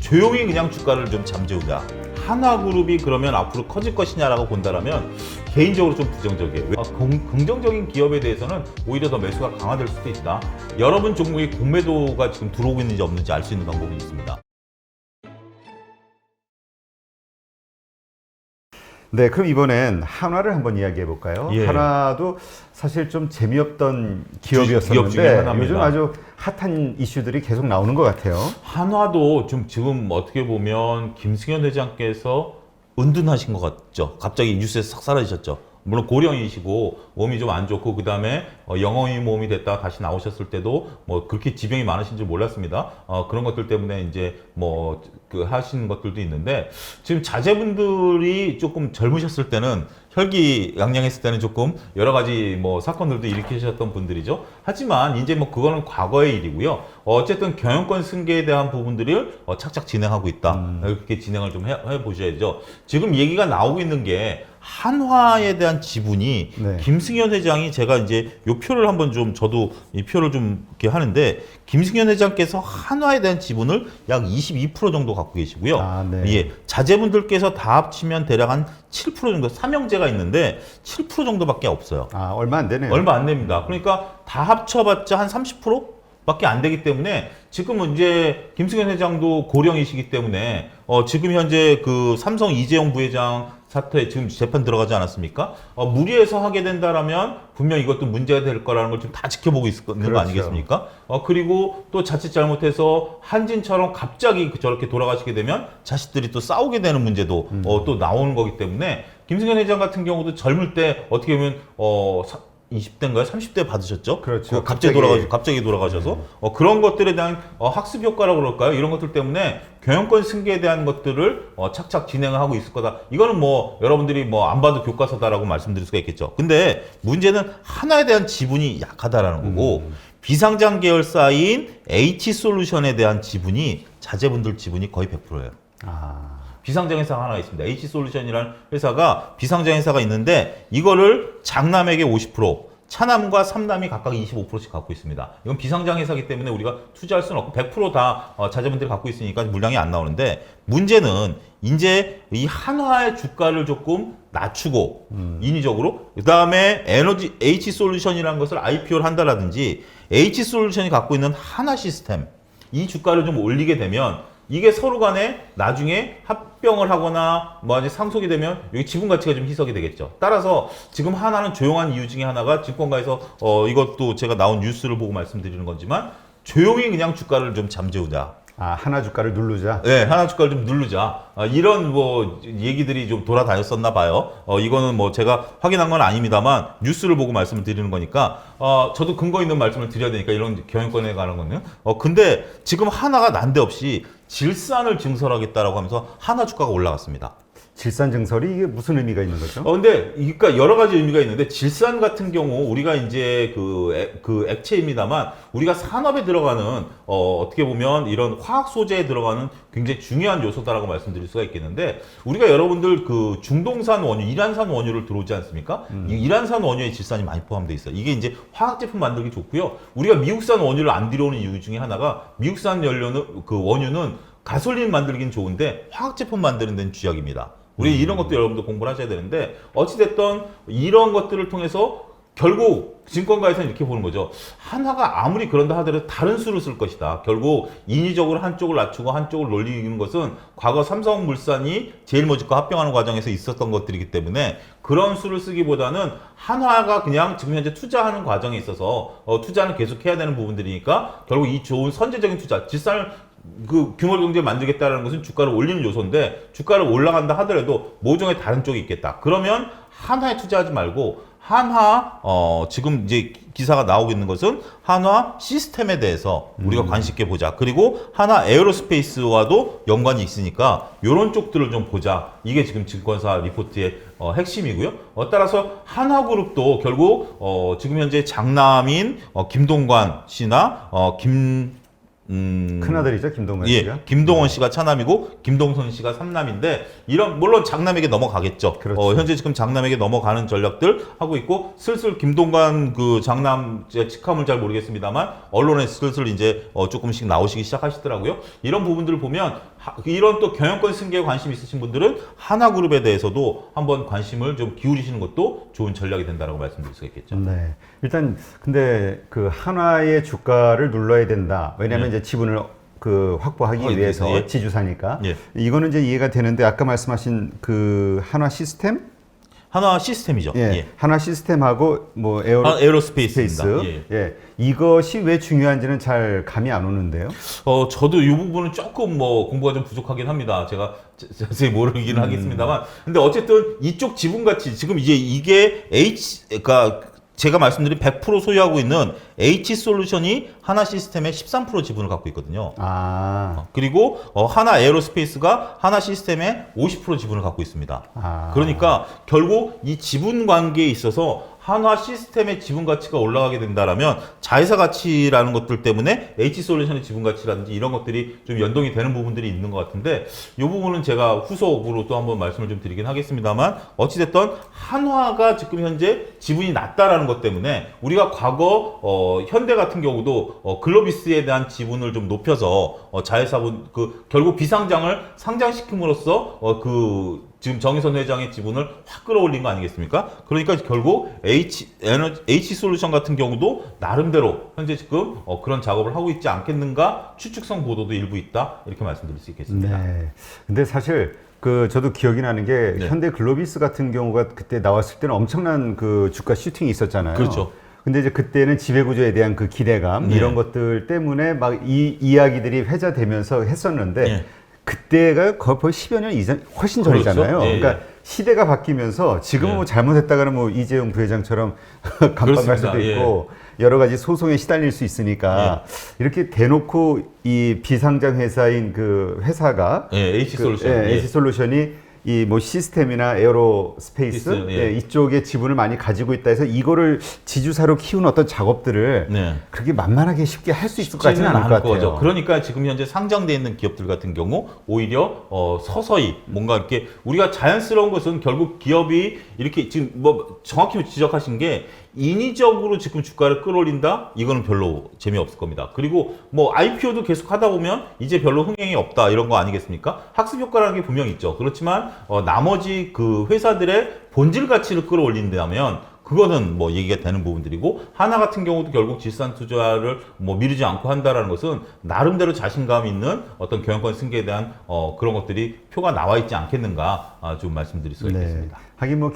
조용히 그냥 주가를 좀 잠재우자. 한화그룹이 그러면 앞으로 커질 것이냐라고 본다라면 개인적으로 좀 부정적이에요. 긍정적인 기업에 대해서는 오히려 더 매수가 강화될 수도 있다. 여러분 종목의 공매도가 지금 들어오고 있는지 없는지 알 수 있는 방법이 있습니다. 네, 그럼 이번엔 한화를 한번 이야기해 볼까요? 예. 한화도 사실 좀 재미없던 기업이었었는데 기업 중에 하나입니다. 요즘 아주 핫한 이슈들이 계속 나오는 것 같아요. 한화도 좀 지금 어떻게 보면 김승현 회장께서 은둔하신 것 같죠. 갑자기 뉴스에서 싹 사라지셨죠. 물론 고령이시고 몸이 좀 안 좋고 그다음에 영어의 몸이 됐다가 다시 나오셨을 때도 뭐 그렇게 지병이 많으신 줄 몰랐습니다. 그런 것들 때문에 이제 뭐 그 하시는 것들도 있는데 지금 자제분들이 조금 젊으셨을 때는 혈기양양했을 때는 조금 여러 가지 뭐 사건들도 일으키셨던 분들이죠. 하지만 이제 뭐 그거는 과거의 일이고요. 어쨌든 경영권 승계에 대한 부분들을 착착 진행하고 있다. 그렇게 진행을 좀 해보셔야죠. 지금 얘기가 나오고 있는 게 한화에 대한 지분이 네. 김승현 회장이 제가 이제 요 표를 한번 좀 저도 이 표를 좀 이렇게 하는데 김승현 회장께서 한화에 대한 지분을 약 22% 정도 갖고 계시고요. 아, 네. 예, 자제분들께서 다 합치면 대략 한 7% 정도 삼형제가 있는데 7% 정도밖에 없어요. 아, 얼마 안 되네요. 얼마 안 됩니다. 그러니까 다 합쳐봤자 한 30% 밖에 안 되기 때문에 지금은 이제 김승현 회장도 고령이시기 때문에 지금 현재 그 삼성 이재용 부회장 사태 지금 재판 들어가지 않았습니까? 무리해서 하게 된다라면 분명 이것도 문제가 될 거라는 걸 지금 다 지켜보고 있는 그렇죠. 거 아니겠습니까? 그리고 또 자칫 잘못해서 한진처럼 갑자기 저렇게 돌아가시게 되면 자식들이 또 싸우게 되는 문제도 또 나오는 거기 때문에 김승현 회장 같은 경우도 젊을 때 어떻게 보면 20대인가요? 30대 받으셨죠? 그렇죠. 갑자기 돌아가셔서 그런 것들에 대한 학습 효과라고 그럴까요? 이런 것들 때문에 경영권 승계에 대한 것들을 착착 진행을 하고 있을 거다. 이거는 뭐 여러분들이 뭐 안 봐도 교과서다라고 말씀드릴 수가 있겠죠. 근데 문제는 하나에 대한 지분이 약하다라는 거고 비상장 계열사인 H솔루션에 대한 지분이 자제분들 지분이 거의 100%예요. 아, 비상장 회사가 하나 있습니다. H솔루션이라는 회사가 비상장 회사가 있는데 이거를 장남에게 50%, 차남과 삼남이 각각 25%씩 갖고 있습니다. 이건 비상장 회사이기 때문에 우리가 투자할 수는 없고 100%다 자제분들이 갖고 있으니까 물량이 안 나오는데 문제는 이제 이 한화의 주가를 조금 낮추고 인위적으로 그다음에 에너지 H솔루션이라는 것을 IPO를 한다라든지 H솔루션이 갖고 있는 한화 시스템 이 주가를 좀 올리게 되면 이게 서로 간에 나중에 합병을 하거나 뭐 아직 상속이 되면 여기 지분 가치가 좀 희석이 되겠죠. 따라서 지금 하나는 조용한 이유 중에 하나가 증권가에서 이것도 제가 나온 뉴스를 보고 말씀드리는 거지만 조용히 그냥 주가를 좀 잠재우자. 아, 한화 주가를 누르자. 네, 하나 주가를 좀 누르자. 이런 뭐 얘기들이 좀 돌아다녔었나 봐요. 이거는 뭐 제가 확인한 건 아닙니다만 뉴스를 보고 말씀을 드리는 거니까 저도 근거 있는 말씀을 드려야 되니까 이런 경영권에 관한 거는. 근데 지금 하나가 난데없이 질산을 증설하겠다라고 하면서 하나 주가가 올라갔습니다. 질산 증설이 이게 무슨 의미가 있는 거죠? 근데 그러니까 여러 가지 의미가 있는데 질산 같은 경우 우리가 이제 그 액체입니다만 우리가 산업에 들어가는 어떻게 보면 이런 화학 소재에 들어가는 굉장히 중요한 요소다라고 말씀드릴 수가 있겠는데 우리가 여러분들 그 중동산 원유, 이란산 원유를 들어오지 않습니까? 이 이란산 원유에 질산이 많이 포함되어 있어요. 이게 이제 화학 제품 만들기 좋고요. 우리가 미국산 원유를 안 들여오는 이유 중에 하나가 미국산 연료는 그 원유는 가솔린 만들긴 좋은데 화학 제품 만드는 데는 쥐약입니다. 우리 이런 것도 여러분들 공부를 하셔야 되는데 어찌됐든 이런 것들을 통해서 결국 증권가에서는 이렇게 보는 거죠. 한화가 아무리 그런다 하더라도 다른 수를 쓸 것이다. 결국 인위적으로 한쪽을 낮추고 한쪽을 놀리는 것은 과거 삼성물산이 제일모직과 합병하는 과정에서 있었던 것들이기 때문에 그런 수를 쓰기보다는 한화가 그냥 지금 현재 투자하는 과정에 있어서 투자는 계속 해야 되는 부분들이니까 결국 이 좋은 선제적인 투자, 질산을 그 규모 경제를 만들겠다는 것은 주가를 올리는 요소인데 주가를 올라간다 하더라도 모종의 다른 쪽이 있겠다. 그러면 한화에 투자하지 말고 한화 지금 이제 기사가 나오고 있는 것은 한화 시스템에 대해서 우리가 관심 있게 보자. 그리고 한화 에어로스페이스와도 연관이 있으니까 이런 쪽들을 좀 보자. 이게 지금 증권사 리포트의 핵심이고요. 따라서 한화그룹도 결국 지금 현재 장남인 김동관 씨나 큰아들이죠, 김동관 예, 씨가. 김동원 씨가 차남이고 김동선 씨가 삼남인데 이런 물론 장남에게 넘어가겠죠. 그렇죠. 현재 지금 장남에게 넘어가는 전략들 하고 있고 슬슬 김동관 그 장남 직함을 잘 모르겠습니다만 언론에 슬슬 이제 조금씩 나오시기 시작하시더라고요. 이런 부분들을 보면 이런 또 경영권 승계에 관심 있으신 분들은 하나그룹에 대해서도 한번 관심을 좀 기울이시는 것도 좋은 전략이 된다라고 말씀드릴 수가 있겠죠. 네. 일단 근데 그 한화의 주가를 눌러야 된다. 왜냐하면 네. 이제 지분을 그 확보하기 위해서 예. 지주사니까. 예. 이거는 이제 이해가 되는데 아까 말씀하신 그 한화 시스템? 한화 시스템이죠. 예. 예. 한화 시스템하고 뭐 에어로스페이스입니다. 스페이스. 예. 예. 이것이 왜 중요한지는 잘 감이 안 오는데요. 저도 이 부분은 조금 뭐 공부가 좀 부족하긴 합니다. 제가 자세히 모르긴 하겠습니다만. 근데 어쨌든 이쪽 지분 가치, 지금 이제 이게 그러니까 제가 말씀드린 100% 소유하고 있는 H솔루션이 하나 시스템의 13% 지분을 갖고 있거든요. 아. 그리고 하나 에어로스페이스가 하나 시스템의 50% 지분을 갖고 있습니다. 아. 그러니까 결국 이 지분 관계에 있어서 한화 시스템의 지분 가치가 올라가게 된다라면 자회사 가치라는 것들 때문에 H솔루션의 지분 가치라든지 이런 것들이 좀 연동이 되는 부분들이 있는 것 같은데 이 부분은 제가 후속으로 또 한번 말씀을 좀 드리긴 하겠습니다만 어찌됐든 한화가 지금 현재 지분이 낮다라는 것 때문에 우리가 과거 현대 같은 경우도 글로비스에 대한 지분을 좀 높여서 자회사분 결국 비상장을 상장시킴으로써 지금 정의선 회장의 지분을 확 끌어올린 거 아니겠습니까? 그러니까 결국 H솔루션 같은 경우도 나름대로 현재 지금 그런 작업을 하고 있지 않겠는가 추측성 보도도 일부 있다 이렇게 말씀드릴 수 있겠습니다. 네. 근데 사실 저도 기억이 나는 게 네. 현대 글로비스 같은 경우가 그때 나왔을 때는 엄청난 그 주가 슈팅이 있었잖아요. 그렇죠. 근데 이제 그때는 지배구조에 대한 그 기대감 네. 이런 것들 때문에 막 이 이야기들이 회자되면서 했었는데 네. 그때가 거의 10여 년 이전 훨씬 그렇죠. 전이잖아요. 예, 그러니까 시대가 바뀌면서 지금은 예. 뭐 잘못했다가는 뭐 이재용 부회장처럼 감방 갈 수도 그렇습니다. 있고 여러 가지 소송에 시달릴 수 있으니까 이렇게 대놓고 이 비상장 회사인 그 회사가 H솔루션. H솔루션이 이 뭐 시스템이나 에어로스페이스 이쪽에 지분을 많이 가지고 있다 해서 이거를 지주사로 키우는 어떤 작업들을 그렇게 만만하게 쉽게 할 수 있을 것 같지는 않을 것 같아요. 거죠. 그러니까 지금 현재 상장돼 있는 기업들 같은 경우 오히려 서서히 뭔가 이렇게 우리가 자연스러운 것은 결국 기업이 이렇게 지금 뭐 정확히 지적하신 게 인위적으로 지금 주가를 끌어올린다? 이거는 별로 재미없을 겁니다. 그리고 뭐 IPO도 계속 하다 보면 이제 별로 흥행이 없다 이런 거 아니겠습니까? 학습 효과라는 게 분명히 있죠. 그렇지만 나머지 그 회사들의 본질 가치를 끌어올린다면 그거는 뭐 얘기가 되는 부분들이고 하나 같은 경우도 결국 질산 투자를 뭐 미루지 않고 한다라는 것은 나름대로 자신감 있는 어떤 경영권 승계에 대한 그런 것들이 표가 나와 있지 않겠는가 좀 말씀드릴 수가 있겠습니다. 하긴 뭐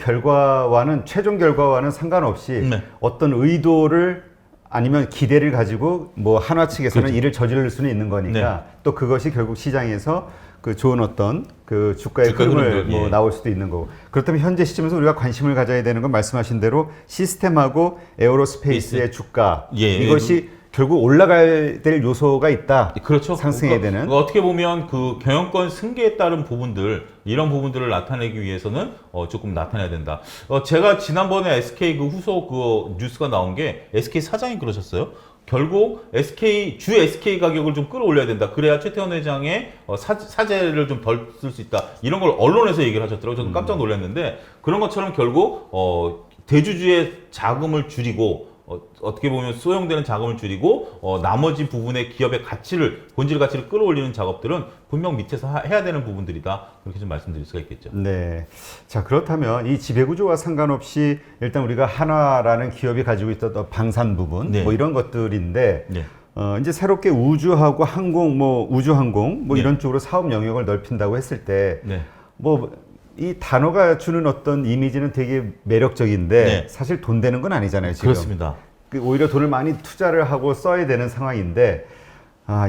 최종 결과와는 상관없이 어떤 의도를 아니면 기대를 가지고 뭐 한화 측에서는 그렇죠. 일을 저지를 수는 있는 거니까 또 그것이 결국 시장에서 그 좋은 어떤 그 주가의 흐름을 뭐 나올 수도 있는 거고. 그렇다면 현재 시점에서 우리가 관심을 가져야 되는 건 말씀하신 대로 시스템하고 에어로스페이스의 주가 이것이 결국 올라갈 될 요소가 있다. 그렇죠. 상승해야 되는. 어떻게 보면 그 경영권 승계에 따른 부분들 이런 부분들을 나타내기 위해서는 조금 나타내야 된다. 제가 지난번에 SK 그 후속 그 뉴스가 나온 게 SK 사장이 그러셨어요. 결국 주 SK 가격을 좀 끌어올려야 된다. 그래야 최태원 회장의 사재를 좀 덜 쓸 수 있다. 이런 걸 언론에서 얘기를 하셨더라고요. 저는 깜짝 놀랐는데 그런 것처럼 결국 대주주의 자금을 줄이고 어떻게 보면 소용되는 자금을 줄이고 나머지 부분의 기업의 본질 가치를 끌어올리는 작업들은 분명 밑에서 해야 되는 부분들이다. 그렇게 좀 말씀드릴 수가 있겠죠. 네. 자, 그렇다면 이 지배구조와 상관없이 일단 우리가 한화라는 기업이 가지고 있었던 방산 부분 뭐 이런 것들인데 이제 새롭게 우주하고 우주항공 이런 쪽으로 사업 영역을 넓힌다고 했을 때 이 단어가 주는 어떤 이미지는 되게 매력적인데 사실 돈 되는 건 아니잖아요, 지금. 그렇습니다. 오히려 돈을 많이 투자를 하고 써야 되는 상황인데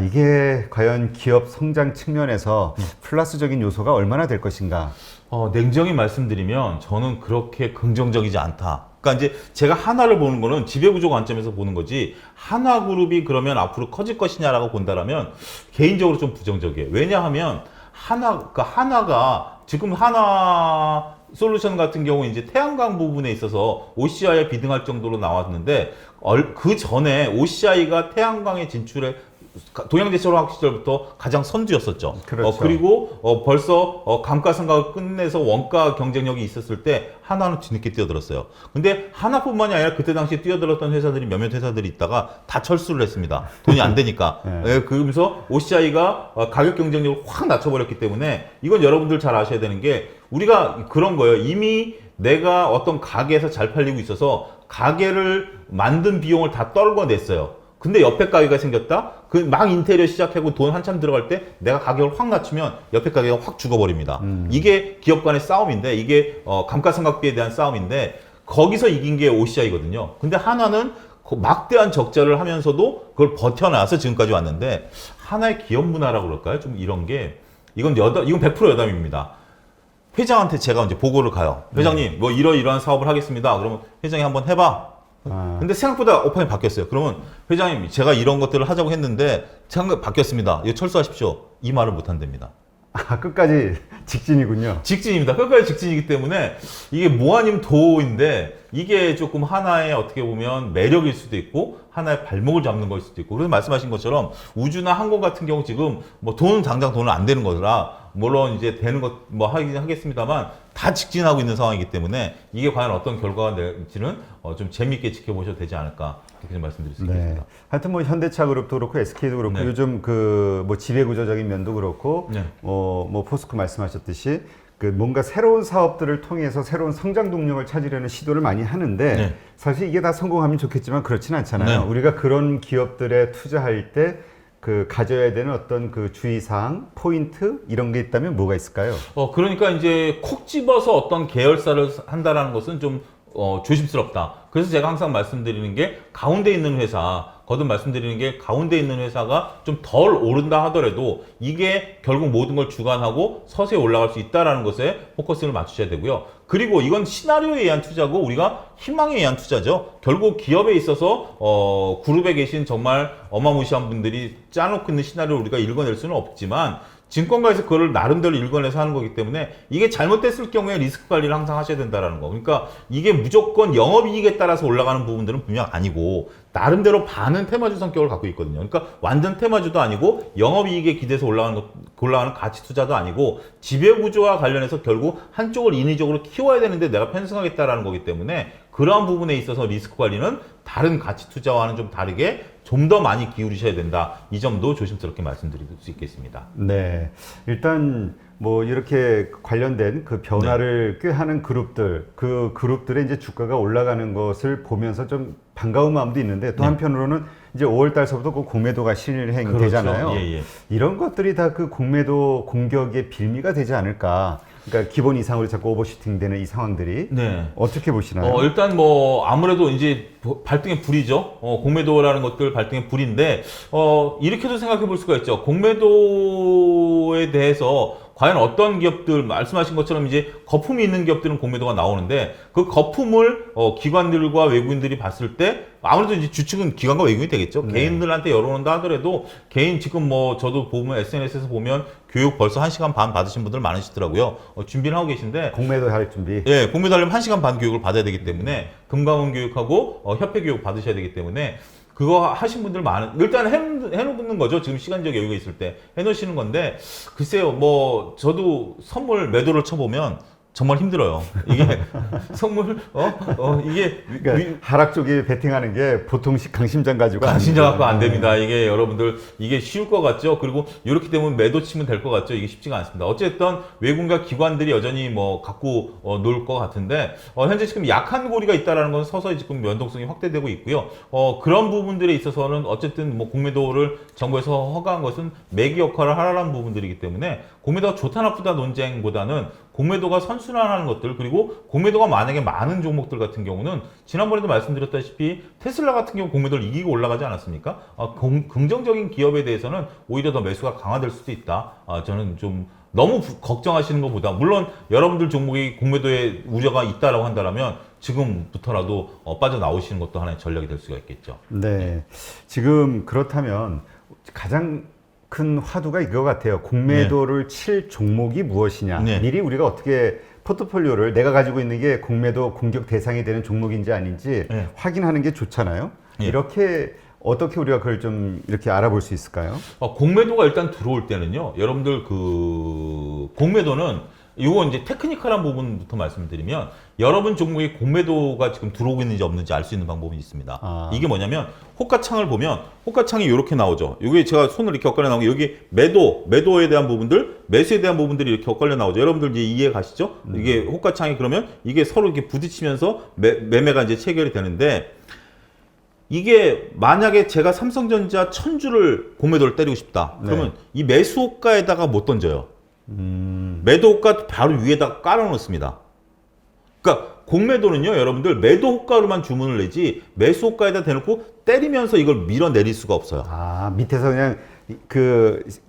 이게 과연 기업 성장 측면에서 플러스적인 요소가 얼마나 될 것인가? 냉정히 말씀드리면 저는 그렇게 긍정적이지 않다. 그러니까 이제 제가 한화를 보는 거는 지배구조 관점에서 보는 거지 한화그룹이 그러면 앞으로 커질 것이냐라고 본다라면 개인적으로 좀 부정적이에요. 왜냐하면 한화가 지금 한화 솔루션 같은 경우 이제 태양광 부분에 있어서 OCI에 비등할 정도로 나왔는데 그 전에 OCI가 태양광에 진출해 동양제철화학 시절부터 가장 선두였었죠. 그렇죠. 그리고 벌써 감가상각을 끝내서 원가 경쟁력이 있었을 때 하나는 뒤늦게 뛰어들었어요. 근데 하나뿐만이 아니라 그때 당시에 뛰어들었던 회사들이 몇몇 회사들이 있다가 다 철수를 했습니다. 돈이 안 되니까. 네. 그러면서 OCI가 가격 경쟁력을 확 낮춰버렸기 때문에 이건 여러분들 잘 아셔야 되는 게 우리가 그런 거예요. 이미 내가 어떤 가게에서 잘 팔리고 있어서 가게를 만든 비용을 다 떨궈냈어요. 근데 옆에 가게가 생겼다? 그 막 인테리어 시작하고 돈 한참 들어갈 때 내가 가격을 확 낮추면 옆에 가게가 확 죽어버립니다. 이게 기업 간의 싸움인데 이게 감가상각비에 대한 싸움인데 거기서 이긴 게 OCI거든요. 근데 하나는 그 막대한 적자를 하면서도 그걸 버텨놔서 지금까지 왔는데 하나의 기업 문화라고 그럴까요? 좀 이런 게 이건 100% 여담입니다. 회장한테 제가 이제 보고를 가요. 회장님, 뭐 이러이러한 사업을 하겠습니다. 그러면 회장이 한번 해봐. 근데 생각보다 오판이 바뀌었어요. 그러면 회장님, 제가 이런 것들을 하자고 했는데 생각 바뀌었습니다. 이거 철수하십시오. 이 말을 못 한답니다. 끝까지 직진이군요. 직진입니다. 끝까지 직진이기 때문에 이게 뭐 아니면 도인데 이게 조금 하나의 어떻게 보면 매력일 수도 있고 하나의 발목을 잡는 걸 수도 있고 그래서 말씀하신 것처럼 우주나 항공 같은 경우 지금 뭐 돈은 당장 돈은 안 되는 거라 물론 이제 되는 것 뭐 하긴 하겠습니다만 다 직진하고 있는 상황이기 때문에 이게 과연 어떤 결과가 될지는 좀 재미있게 지켜보셔도 되지 않을까 그렇게 좀 말씀드릴 수 있겠습니다. 하여튼 뭐 현대차 그룹도 그렇고 SK도 그렇고 네. 요즘 그 뭐 지배구조적인 면도 그렇고 네. 뭐 포스코 말씀하셨듯이 그 뭔가 새로운 사업들을 통해서 새로운 성장 동력을 찾으려는 시도를 많이 하는데 네. 사실 이게 다 성공하면 좋겠지만 그렇진 않잖아요. 네. 우리가 그런 기업들에 투자할 때 그 가져야 되는 어떤 그 주의사항, 포인트 이런 게 있다면 뭐가 있을까요? 그러니까 이제 콕 집어서 어떤 계열사를 한다라는 것은 좀 조심스럽다. 그래서 제가 항상 말씀드리는 게 가운데 있는 회사, 거듭 말씀드리는 게 가운데 있는 회사가 좀 덜 오른다 하더라도 이게 결국 모든 걸 주관하고 서서히 올라갈 수 있다라는 것에 포커스를 맞추셔야 되고요. 그리고 이건 시나리오에 의한 투자고 우리가 희망에 의한 투자죠. 결국 기업에 있어서 그룹에 계신 정말 어마무시한 분들이 짜놓고 있는 시나리오를 우리가 읽어낼 수는 없지만 증권가에서 그걸 나름대로 읽어내서 하는 거기 때문에 이게 잘못됐을 경우에 리스크 관리를 항상 하셔야 된다는 거. 그러니까 이게 무조건 영업이익에 따라서 올라가는 부분들은 분명 아니고 나름대로 반은 테마주 성격을 갖고 있거든요. 그러니까 완전 테마주도 아니고 영업이익에 기대서 올라가는 가치 투자도 아니고 지배구조와 관련해서 결국 한쪽을 인위적으로 키워야 되는데 내가 편승하겠다라는 거기 때문에 그러한 부분에 있어서 리스크 관리는 다른 가치 투자와는 좀 다르게 좀 더 많이 기울이셔야 된다. 이 점도 조심스럽게 말씀드릴 수 있겠습니다. 네. 일단 뭐 이렇게 관련된 그 변화를 꾀하는 그룹들, 그 그룹들의 이제 주가가 올라가는 것을 보면서 좀 반가운 마음도 있는데 또 한편으로는 이제 5월 달서부터 그 공매도가 실행되잖아요. 그렇죠. 예, 예. 이런 것들이 다 그 공매도 공격의 빌미가 되지 않을까. 그러니까 기본 이상으로 자꾸 오버슈팅 되는 이 상황들이 어떻게 보시나요? 일단 뭐 아무래도 이제 발등에 불이죠. 공매도라는 것들 발등에 불인데 이렇게도 생각해 볼 수가 있죠. 공매도에 대해서 과연 어떤 기업들 말씀하신 것처럼 이제 거품이 있는 기업들은 공매도가 나오는데 그 거품을 기관들과 외국인들이 봤을 때 아무래도 이제 주축은 기관과 외국인이 되겠죠. 개인들한테 열어놓는다 하더라도 개인 지금 뭐 저도 보면 SNS에서 보면 교육 벌써 1시간 반 받으신 분들 많으시더라고요. 준비를 하고 계신데 공매도 할 준비. 예, 공매도 하려면 1시간 반 교육을 받아야 되기 때문에 금감원 교육하고 협회 교육 받으셔야 되기 때문에 그거 하신 분들 일단 해놓는 거죠. 지금 시간적 여유가 있을 때 해놓으시는 건데 글쎄요, 뭐 저도 선물 매도를 쳐보면 정말 힘들어요. 이게 선물 이게 그러니까 하락 쪽에 베팅하는 게 보통식 강심장 가지고 강심장 갖고 안 됩니다. 이게 여러분들 이게 쉬울 것 같죠. 그리고 이렇게 되면 매도 치면 될 것 같죠. 이게 쉽지가 않습니다. 어쨌든 외국인과 기관들이 여전히 뭐 갖고 놀 것 같은데 현재 지금 약한 고리가 있다라는 건 서서히 지금 연동성이 확대되고 있고요. 그런 부분들에 있어서는 어쨌든 뭐 공매도를 정부에서 허가한 것은 매기 역할을 하라는 부분들이기 때문에 공매도가 좋다 나쁘다 논쟁보다는 공매도가 선순환하는 것들 그리고 공매도가 만약에 많은 종목들 같은 경우는 지난번에도 말씀드렸다시피 테슬라 같은 경우 공매도를 이기고 올라가지 않았습니까? 긍정적인 기업에 대해서는 오히려 더 매수가 강화될 수도 있다. 저는 좀 너무 걱정하시는 것보다 물론 여러분들 종목이 공매도에 우려가 있다라고 한다면 지금부터라도 빠져나오시는 것도 하나의 전략이 될 수가 있겠죠. 네. 지금 그렇다면 가장 큰 화두가 이거 같아요. 공매도를 칠 종목이 무엇이냐. 미리 우리가 어떻게 포트폴리오를 내가 가지고 있는 게 공매도 공격 대상이 되는 종목인지 아닌지 확인하는 게 좋잖아요. 이렇게 어떻게 우리가 그걸 좀 이렇게 알아볼 수 있을까요? 공매도가 일단 들어올 때는요, 여러분들 그 공매도는 이거 이제 테크니컬한 부분부터 말씀드리면 여러분 종목에 공매도가 지금 들어오고 있는지 없는지 알 수 있는 방법이 있습니다. 이게 뭐냐면 호가창을 보면 호가창이 이렇게 나오죠. 여기 제가 손을 이렇게 엇갈려 나오고 여기 매도에 대한 부분들, 매수에 대한 부분들이 이렇게 엇갈려 나오죠. 여러분들 이제 이해 가시죠? 이게 호가창이 그러면 이게 서로 이렇게 부딪히면서 매매가 이제 체결이 되는데 이게 만약에 제가 삼성전자 1000주를 공매도를 때리고 싶다. 그러면 이 매수 호가에다가 못 던져요. 매도 호가 바로 위에다가 깔아놓습니다. 그러니까 공매도는요, 여러분들 매도 호가로만 주문을 내지 매수 호가에다 대놓고 때리면서 이걸 밀어내릴 수가 없어요. 밑에서 그냥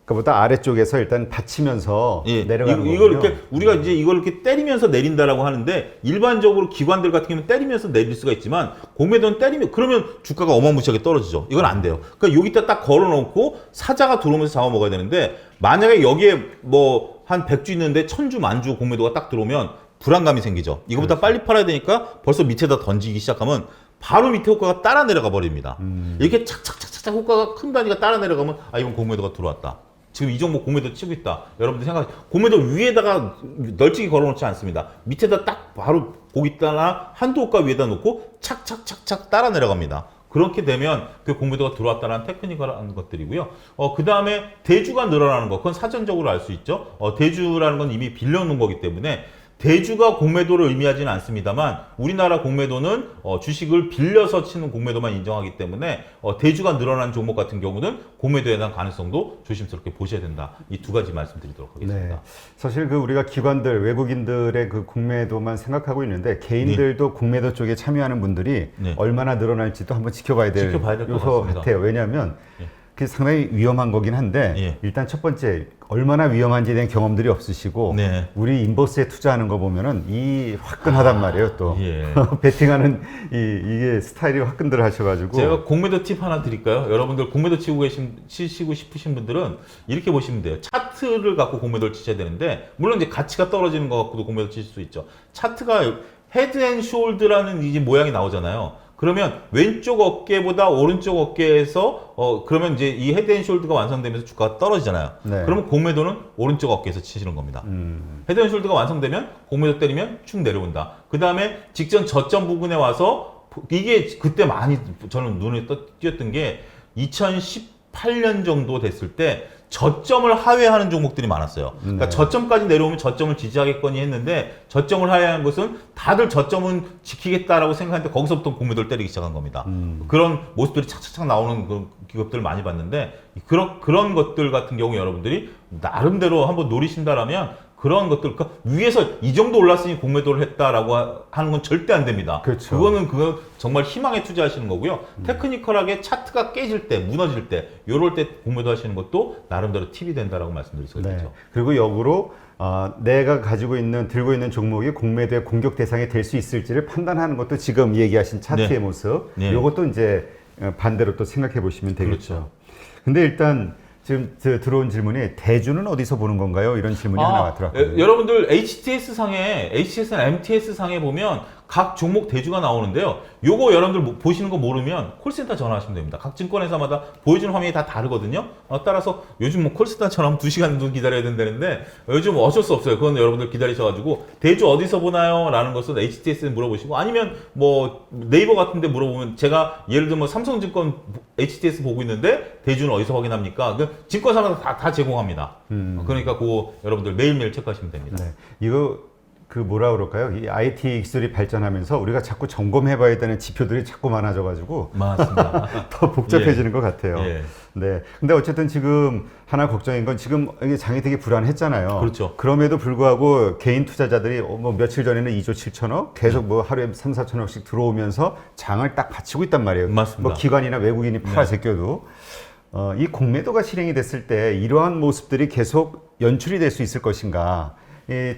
그보다 아래쪽에서 일단 받치면서 내려가는 거군요. 이걸 이렇게 우리가 이제 이걸 이렇게 때리면서 내린다라고 하는데 일반적으로 기관들 같은 경우는 때리면서 내릴 수가 있지만 공매도는 때리면 그러면 주가가 어마무시하게 떨어지죠. 이건 안 돼요. 그러니까 여기다 딱 걸어놓고 사자가 들어오면서 잡아먹어야 되는데 만약에 여기에 뭐 한 100주 있는데 1000주 만주 공매도가 딱 들어오면 불안감이 생기죠. 이거보다 빨리 팔아야 되니까 벌써 밑에다 던지기 시작하면 바로 밑에 호가가 따라 내려가 버립니다. 이렇게 착착착착 호가가 큰 단위가 따라 내려가면 이건 공매도가 들어왔다. 지금 이 종목 공매도 치고 있다. 여러분들 생각하세요. 공매도 위에다가 널찍이 걸어놓지 않습니다. 밑에다 딱 바로 거기다가 한두 호가 위에다 놓고 착착착착 따라 내려갑니다. 그렇게 되면 그 공매도가 들어왔다는 테크니컬한 것들이고요. 그 다음에 대주가 늘어나는 거, 그건 사전적으로 알 수 있죠. 대주라는 건 이미 빌려놓은 거기 때문에 대주가 공매도를 의미하지는 않습니다만 우리나라 공매도는 주식을 빌려서 치는 공매도만 인정하기 때문에 대주가 늘어난 종목 같은 경우는 공매도에 대한 가능성도 조심스럽게 보셔야 된다. 이 두 가지 말씀드리도록 하겠습니다. 네. 사실 그 우리가 기관들, 외국인들의 그 공매도만 생각하고 있는데 개인들도 공매도 쪽에 참여하는 분들이 얼마나 늘어날지도 한번 지켜봐야 될 요소 같아요. 왜냐하면 그게 상당히 위험한 거긴 한데 일단 첫 번째 얼마나 위험한지에 대한 경험들이 없으시고 우리 인버스에 투자하는 거 보면은 이 화끈하단 말이에요. 또 베팅하는 이게 스타일이 화끈들 하셔가지고 제가 공매도 팁 하나 드릴까요? 여러분들 공매도 치시고 싶으신 분들은 이렇게 보시면 돼요. 차트를 갖고 공매도를 치셔야 되는데 물론 이제 가치가 떨어지는 거 갖고도 공매도 치실 수 있죠. 차트가 헤드 앤 숄드라는 이제 모양이 나오잖아요. 그러면 왼쪽 어깨보다 오른쪽 어깨에서 그러면 이제 이 헤드 앤 숄드가 완성되면서 주가가 떨어지잖아요. 그러면 공매도는 오른쪽 어깨에서 치시는 겁니다. 헤드 앤 숄드가 완성되면 공매도 때리면 쭉 내려온다. 그 다음에 직전 저점 부근에 와서 이게 그때 많이 저는 눈에 띄었던 게 2018년 정도 됐을 때 저점을 하회하는 종목들이 많았어요. 그러니까 저점까지 내려오면 저점을 지지하겠거니 했는데 저점을 하회하는 것은 다들 저점은 지키겠다라고 생각하는데 거기서부터 공매도를 때리기 시작한 겁니다. 그런 모습들이 착착착 나오는 그 기업들을 많이 봤는데 그런 것들 같은 경우 여러분들이 나름대로 한번 노리신다라면 그런 것들, 그러니까 위에서 이 정도 올랐으니 공매도를 했다라고 하는 건 절대 안 됩니다. 그렇죠. 그거는 정말 희망에 투자하시는 거고요. 테크니컬하게 차트가 깨질 때, 무너질 때, 요럴 때 공매도 하시는 것도 나름대로 팁이 된다라고 말씀드릴 수가 있죠. 그리고 역으로 내가 들고 있는 종목이 공매도의 공격 대상이 될 수 있을지를 판단하는 것도 지금 얘기하신 차트의 모습, 요것도 이제 반대로 또 생각해 보시면 되겠죠. 근데 일단 지금 들어온 질문이 대주는 어디서 보는 건가요? 이런 질문이 하나 왔더라고요. 여러분들 HTS나 MTS 상에 보면 각 종목 대주가 나오는데요. 요거 여러분들 보시는 거 모르면 콜센터 전화하시면 됩니다. 각 증권회사마다 보여주는 화면이 다 다르거든요. 따라서 요즘 뭐 콜센터 전화하면 2시간 정도 기다려야 된다는데 요즘 어쩔 수 없어요. 그건 여러분들 기다리셔가지고 대주 어디서 보나요? 라는 것은 HTS에 물어보시고 아니면 뭐 네이버 같은 데 물어보면 제가 예를 들면 삼성증권 HTS 보고 있는데 대주는 어디서 확인합니까? 그 증권사마다 다 제공합니다. 그러니까 그거 여러분들 매일매일 체크하시면 됩니다. 이거 뭐라 그럴까요? 이 IT 기술이 발전하면서 우리가 자꾸 점검해봐야 되는 지표들이 자꾸 많아져가지고 맞습니다. 더 복잡해지는 것 같아요. 네. 근데 어쨌든 지금 하나 걱정인 건 지금 이게 장이 되게 불안했잖아요. 그렇죠. 그럼에도 불구하고 개인 투자자들이 뭐 며칠 전에는 2조 7천억 계속 뭐 하루에 3, 4천억씩 들어오면서 장을 딱 받치고 있단 말이에요. 맞습니다. 뭐 기관이나 외국인이 팔아 제껴도 이 공매도가 실행이 됐을 때 이러한 모습들이 계속 연출이 될 수 있을 것인가?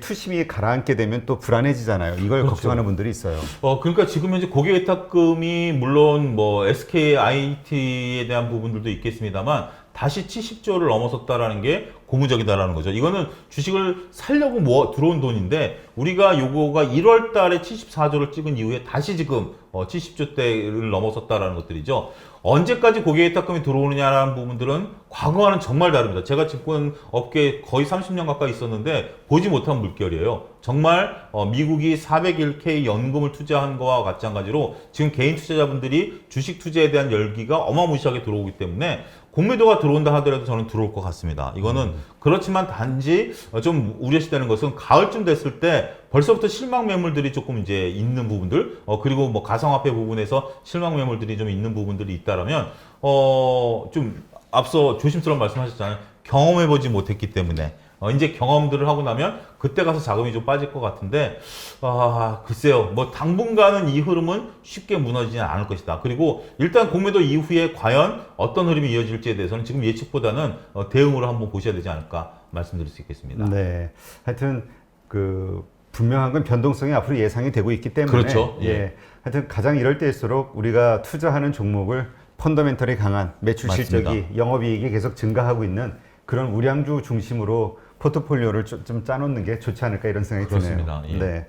투심이 가라앉게 되면 또 불안해지잖아요. 이걸 걱정하는 분들이 있어요. 그러니까 지금 현재 고객 예탁금이 물론 뭐 SK IT에 대한 부분들도 있겠습니다만 다시 70조를 넘어섰다라는 게 고무적이다라는 거죠. 이거는 주식을 살려고 들어온 돈인데 우리가 요거가 1월 달에 74조를 찍은 이후에 다시 지금 70조대를 넘어섰다라는 것들이죠. 언제까지 고객의 탁금이 들어오느냐라는 부분들은 과거와는 정말 다릅니다. 제가 증권 업계에 거의 30년 가까이 있었는데 보지 못한 물결이에요. 정말 미국이 401k 연금을 투자한 거와 마찬가지로 지금 개인 투자자분들이 주식 투자에 대한 열기가 어마무시하게 들어오기 때문에 공매도가 들어온다 하더라도 저는 들어올 것 같습니다. 이거는 그렇지만 단지 좀 우려시되는 것은 가을쯤 됐을 때 벌써부터 실망 매물들이 조금 이제 있는 부분들, 그리고 뭐 가상화폐 부분에서 실망 매물들이 좀 있는 부분들이 있다라면 좀 앞서 조심스러운 말씀하셨잖아요. 경험해보지 못했기 때문에 이제 경험들을 하고 나면 그때 가서 자금이 좀 빠질 것 같은데 글쎄요, 뭐 당분간은 이 흐름은 쉽게 무너지지 않을 것이다. 그리고 일단 공매도 이후에 과연 어떤 흐름이 이어질지에 대해서는 지금 예측보다는 대응으로 한번 보셔야 되지 않을까 말씀드릴 수 있겠습니다. 네, 하여튼 분명한 건 변동성이 앞으로 예상이 되고 있기 때문에 그렇죠. 예. 하여튼 가장 이럴 때일수록 우리가 투자하는 종목을 펀더멘털이 강한 매출 맞습니다. 실적이 영업이익이 계속 증가하고 있는 그런 우량주 중심으로 포트폴리오를 좀 짜놓는 게 좋지 않을까 이런 생각이 그렇습니다. 드네요. 예. 네.